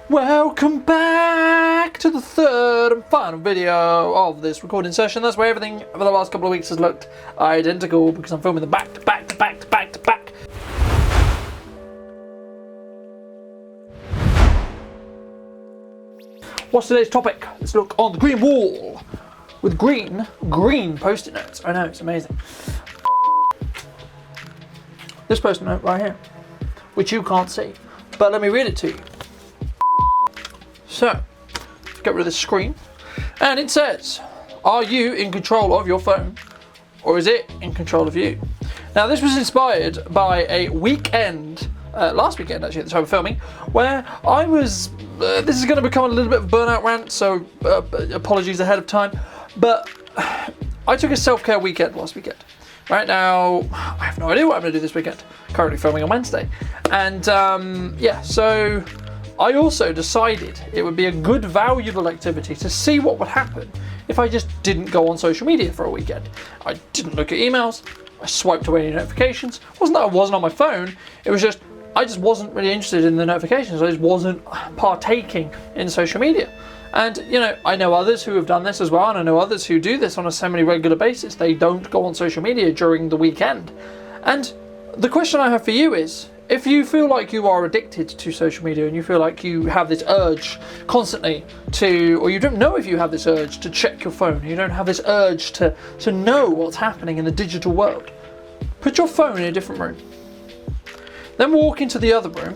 Welcome back to the third and final video of this recording session. That's where everything over the last couple of weeks has looked identical because I'm filming them back to back to back to back to back. What's today's topic? Let's look on the green wall with green post-it notes. I know, it's amazing. This post-it note right here, which you can't see, but let me read it to you. So, get rid of the screen, and it says, are you in control of your phone, or is it in control of you? Now, this was inspired by a weekend, last weekend actually at the time of filming, where I was, this is going to become a little bit of a burnout rant, so apologies ahead of time, but I took a self-care weekend last weekend. Right now, I have no idea what I'm going to do this weekend. Currently filming on Wednesday, and yeah, so I also decided it would be a good, valuable activity to see what would happen if I just didn't go on social media for a weekend. I didn't look at emails, I swiped away any notifications. It wasn't that I wasn't on my phone, it was just, I just wasn't really interested in the notifications. I just wasn't partaking in social media. And, you know, I know others who have done this as well, and I know others who do this on a semi-regular basis. They don't go on social media during the weekend. And the question I have for you is, if you feel like you are addicted to social media and you feel like you have this urge constantly to, or you don't know if you have this urge to check your phone, you don't have this urge to know what's happening in the digital world, put your phone in a different room. Then walk into the other room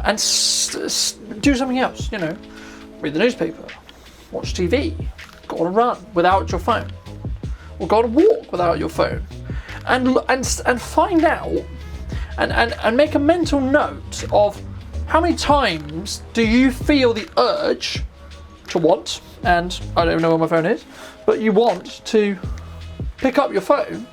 and do something else, you know, read the newspaper, watch TV, go on a run without your phone, or go on a walk without your phone, and find out and make a mental note of how many times do you feel the urge to want, and I don't know where my phone is, but you want to pick up your phone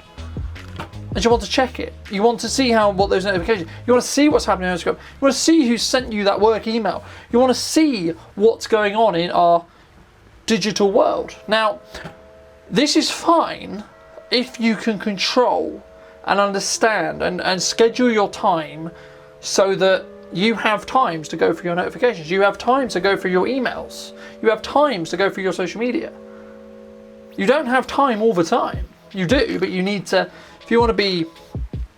and you want to check it. You want to see what those notifications, you want to see what's happening on the screen. You want to see who sent you that work email. You want to see what's going on in our digital world. Now, this is fine if you can control and understand and schedule your time so that you have times to go for your notifications. You have times to go for your emails. You have times to go for your social media. You don't have time all the time. You do, but you need to, if you want to be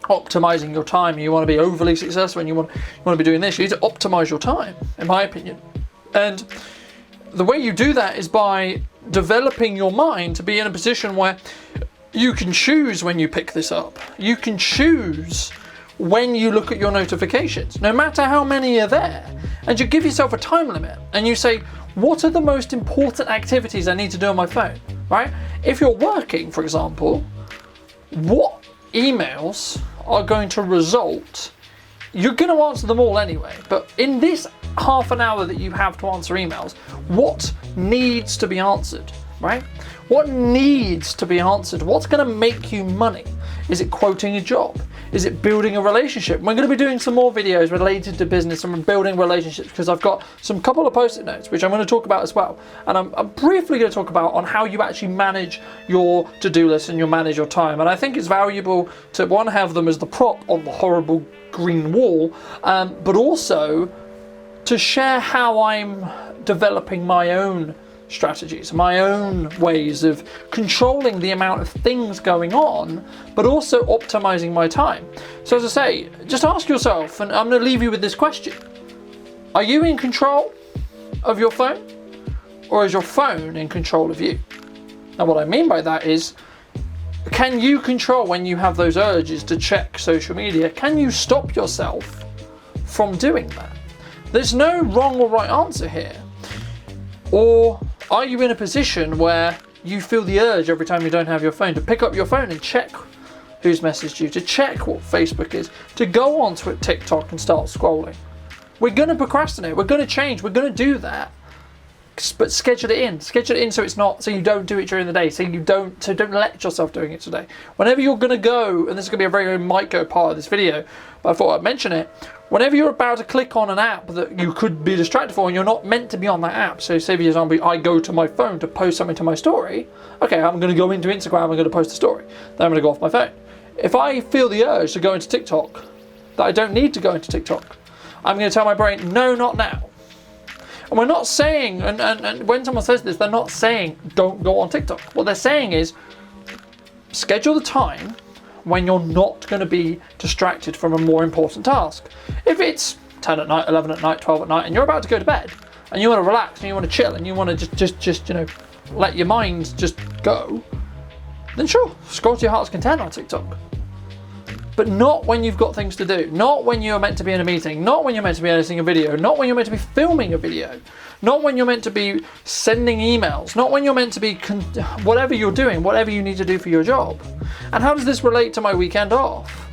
optimizing your time, you want to be overly successful, and you want to be doing this, you need to optimize your time, in my opinion. And the way you do that is by developing your mind to be in a position where you can choose when you pick this up. You can choose when you look at your notifications, no matter how many are there. And you give yourself a time limit and you say, what are the most important activities I need to do on my phone, right? If you're working, for example, what emails are going to result? You're going to answer them all anyway, but in this half an hour that you have to answer emails, what needs to be answered, right? What needs to be answered? What's going to make you money? Is it quoting a job? Is it building a relationship? We're going to be doing some more videos related to business and building relationships because I've got some couple of post-it notes which I'm going to talk about as well. And I'm briefly going to talk about on how you actually manage your to-do list and you manage your time. And I think it's valuable to, one, have them as the prop on the horrible green wall, but also to share how I'm developing my own strategies, my own ways of controlling the amount of things going on, but also optimizing my time. So as I say, just ask yourself, and I'm going to leave you with this question. Are you in control of your phone, or is your phone in control of you? Now what I mean by that is, can you control when you have those urges to check social media? Can you stop yourself from doing that? There's no wrong or right answer here. Or are you in a position where you feel the urge every time you don't have your phone to pick up your phone and check who's messaged you, to check what Facebook is, to go on to TikTok and start scrolling? We're going to procrastinate, we're going to change, we're going to do that. But schedule it in so it's not, so you don't do it during the day, so don't let yourself doing it today. Whenever you're going to go, and this is going to be a very micro part of this video, but I thought I'd mention it, whenever you're about to click on an app that you could be distracted for and you're not meant to be on that app, so say for example I go to my phone to post something to my story, okay, I'm going to go into Instagram, I'm going to post a story, then I'm going to go off my phone. If I feel the urge to go into TikTok, that I don't need to go into TikTok, I'm going to tell my brain, no, not now. And we're not saying, and when someone says this, they're not saying don't go on TikTok. What they're saying is schedule the time when you're not going to be distracted from a more important task. If it's 10 at night, 11 at night, 12 at night, and you're about to go to bed, and you want to relax, and you want to chill, and you want to just you know, let your mind just go, then sure, scroll to your heart's content on TikTok. But not when you've got things to do, not when you're meant to be in a meeting, not when you're meant to be editing a video, not when you're meant to be filming a video, not when you're meant to be sending emails, not when you're meant to be, whatever you're doing, whatever you need to do for your job. And how does this relate to my weekend off?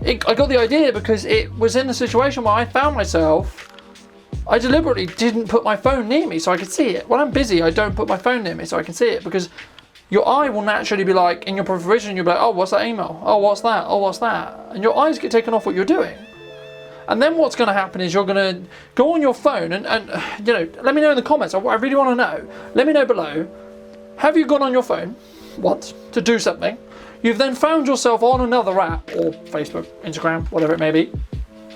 I got the idea because it was in a situation where I found myself, I deliberately didn't put my phone near me so I could see it. When I'm busy, I don't put my phone near me so I can see it, because your eye will naturally be like, in your provision, you'll be like, oh, what's that email? Oh, what's that? Oh, what's that? And your eyes get taken off what you're doing. And then what's going to happen is you're going to go on your phone and you know, let me know in the comments. I really want to know. Let me know below. Have you gone on your phone once to do something? You've then found yourself on another app, or Facebook, Instagram, whatever it may be,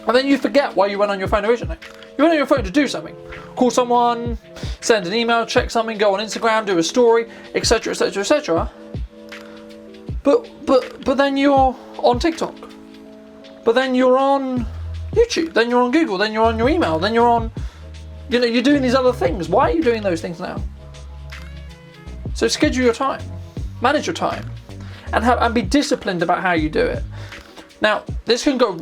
and then you forget why you went on your phone originally. You went on your phone to do something. Call someone, send an email, check something, go on Instagram, do a story, etc, etc, etc. But then you're on TikTok. But then you're on YouTube. Then you're on Google. Then you're on your email. Then you're on, you know, you're doing these other things. Why are you doing those things now? So schedule your time, manage your time, and be disciplined about how you do it. Now, this can go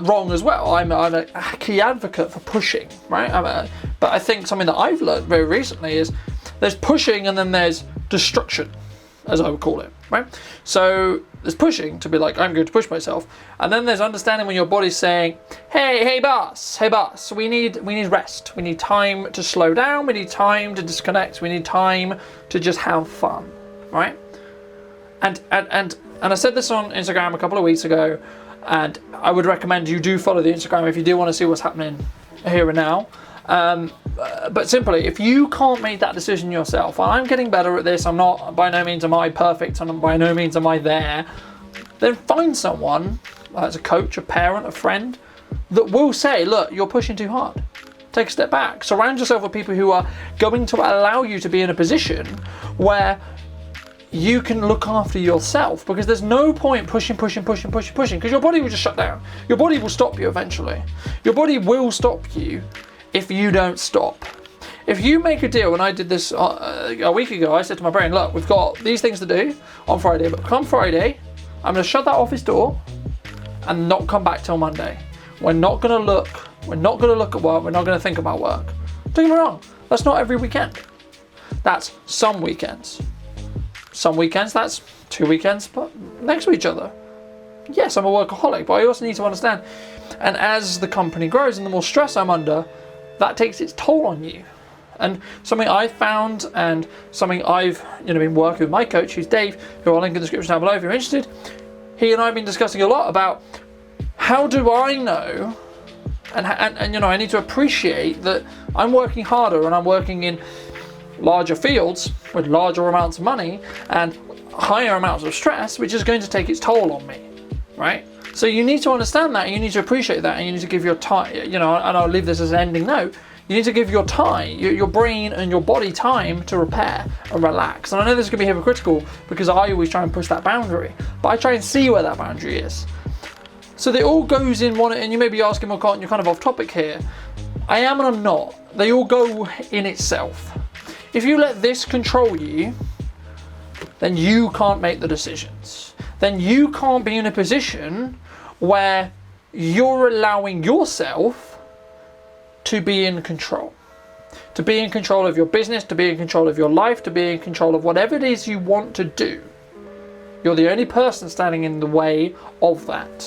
wrong as well. I'm a key advocate for pushing, right? But I think something that I've learned very recently is there's pushing and then there's destruction, as I would call it, right? So there's pushing to be like, I'm going to push myself. And then there's understanding when your body's saying, hey boss, we need rest. We need time to slow down. We need time to disconnect. We need time to just have fun, right? And I said this on Instagram a couple of weeks ago, and I would recommend you do follow the Instagram if you do want to see what's happening here and now. But simply, if you can't make that decision yourself, I'm getting better at this, I'm not, by no means am I perfect, and by no means am I there, then find someone, as a coach, a parent, a friend, that will say, look, you're pushing too hard. Take a step back. Surround yourself with people who are going to allow you to be in a position where you can look after yourself, because there's no point pushing, because your body will just shut down. Your body will stop you eventually. Your body will stop you if you don't stop. If you make a deal, and I did this a week ago, I said to my brain, look, we've got these things to do on Friday, but come Friday, I'm going to shut that office door and not come back till Monday. We're not going to look at work, we're not going to think about work. Don't get me wrong, that's not every weekend. That's some weekends. Some weekends, that's 2 weekends, but next to each other. Yes, I'm a workaholic, but I also need to understand, and as the company grows and the more stress I'm under, that takes its toll on you. And something I found, and something I've been working with my coach, who's Dave, who I'll link in the description down below if you're interested. He and I have been discussing a lot about how do I know, and I need to appreciate that I'm working harder and I'm working in larger fields with larger amounts of money and higher amounts of stress, which is going to take its toll on me, right? So you need to understand that, and you need to appreciate that, and you need to give your time, and I'll leave this as an ending note, you need to give your time, your brain and your body time to repair and relax. And I know this is going to be hypocritical because I always try and push that boundary, but I try and see where that boundary is. So they all goes in one, and you may be asking, well, Carlton, you're kind of off topic here. I am and I'm not. They all go in itself. If you let this control you, then you can't make the decisions. Then you can't be in a position where you're allowing yourself to be in control. To be in control of your business, to be in control of your life, to be in control of whatever it is you want to do. You're the only person standing in the way of that.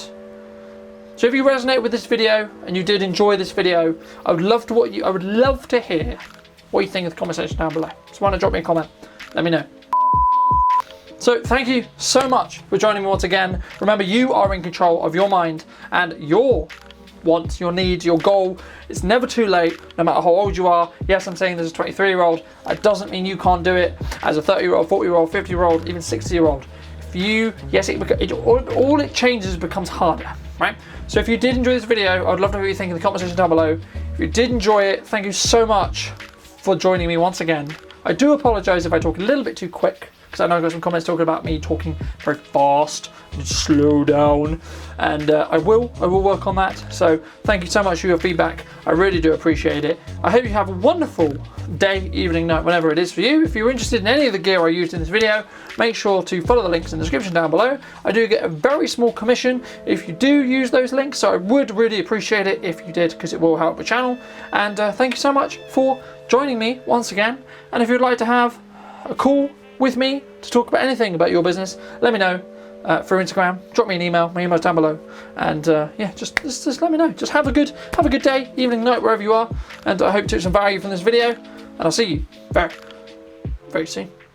So if you resonate with this video and you did enjoy this video, I would love to hear what you think in the comment section down below. Just want to drop me a comment. Let me know. So thank you so much for joining me once again. Remember, you are in control of your mind and your wants, your needs, your goal. It's never too late, no matter how old you are. Yes, I'm saying this as a 23-year-old. That doesn't mean you can't do it as a 30-year-old, 40-year-old, 50-year-old, even 60-year-old. All it changes becomes harder, right? So if you did enjoy this video, I'd love to know what you think in the comment section down below. If you did enjoy it, thank you so much for joining me once again. I do apologise if I talk a little bit too quick, because I know I got some comments talking about me talking very fast and slow down, and I will work on that. So thank you so much for your feedback. I really do appreciate it. I hope you have a wonderful day, evening, night, whenever it is for you. If you're interested in any of the gear I used in this video, make sure to follow the links in the description down below. I do get a very small commission if you do use those links, so I would really appreciate it if you did, because it will help the channel. And thank you so much for joining me once again. And if you'd like to have a call with me to talk about anything about your business, let me know through Instagram. Drop me an email. My email's down below. And yeah, just let me know. Just have a good day, evening, night, wherever you are. And I hope you took some value from this video. And I'll see you very, very soon.